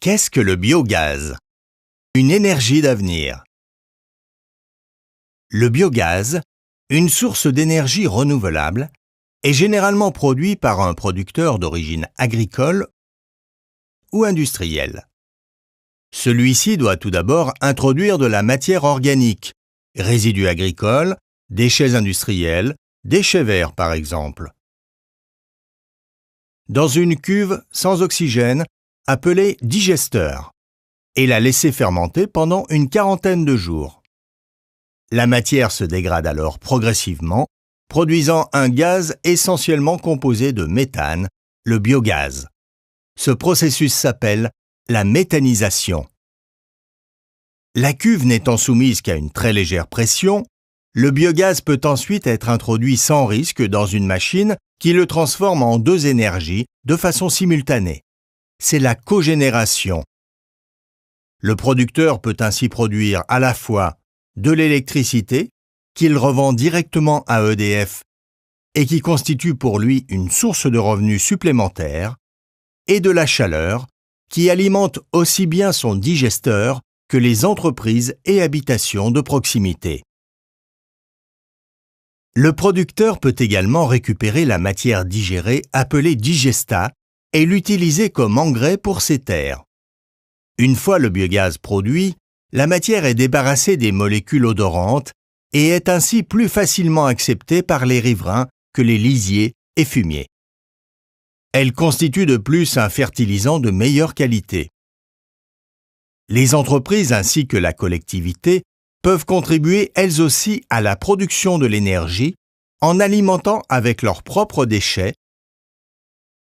Qu'est-ce que le biogaz? Une énergie d'avenir. Le biogaz, une source d'énergie renouvelable, est généralement produit par un producteur d'origine agricole ou industrielle. Celui-ci doit tout d'abord introduire de la matière organique, résidus agricoles, déchets industriels, déchets verts par exemple, dans une cuve sans oxygène appelée digesteur et la laisser fermenter pendant une quarantaine de jours. La matière se dégrade alors progressivement, produisant un gaz essentiellement composé de méthane, le biogaz. Ce processus s'appelle la méthanisation. La cuve n'étant soumise qu'à une très légère pression, le biogaz peut ensuite être introduit sans risque dans une machine qui le transforme en deux énergies de façon simultanée. C'est la cogénération. Le producteur peut ainsi produire à la fois de l'électricité qu'il revend directement à EDF et qui constitue pour lui une source de revenus supplémentaire, et de la chaleur qui alimente aussi bien son digesteur que les entreprises et habitations de proximité. Le producteur peut également récupérer la matière digérée appelée digestat et l'utiliser comme engrais pour ses terres. Une fois le biogaz produit, la matière est débarrassée des molécules odorantes et est ainsi plus facilement acceptée par les riverains que les lisiers et fumiers. Elle constitue de plus un fertilisant de meilleure qualité. Les entreprises ainsi que la collectivité peuvent contribuer elles aussi à la production de l'énergie en alimentant avec leurs propres déchets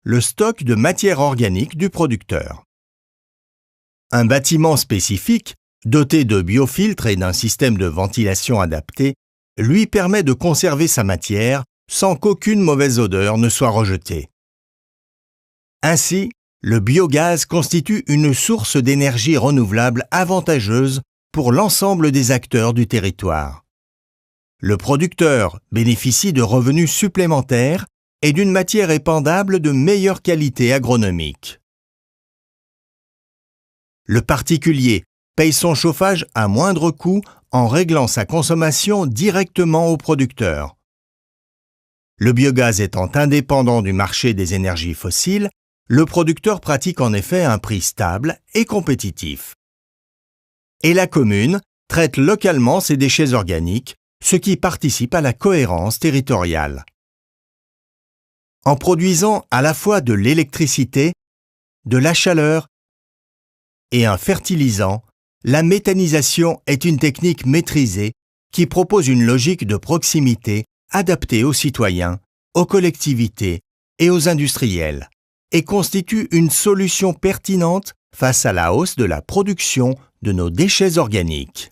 le stock de matière organique du producteur. Un bâtiment spécifique, doté de biofiltres et d'un système de ventilation adapté, lui permet de conserver sa matière sans qu'aucune mauvaise odeur ne soit rejetée. Ainsi, le biogaz constitue une source d'énergie renouvelable avantageuse pour l'ensemble des acteurs du territoire. Le producteur bénéficie de revenus supplémentaires et d'une matière épandable de meilleure qualité agronomique. Le particulier paye son chauffage à moindre coût en réglant sa consommation directement au producteur. Le biogaz étant indépendant du marché des énergies fossiles, le producteur pratique en effet un prix stable et compétitif. Et la commune traite localement ses déchets organiques, ce qui participe à la cohérence territoriale. En produisant à la fois de l'électricité, de la chaleur et un fertilisant, la méthanisation est une technique maîtrisée qui propose une logique de proximité adaptée aux citoyens, aux collectivités et aux industriels, et constitue une solution pertinente face à la hausse de la production de nos déchets organiques.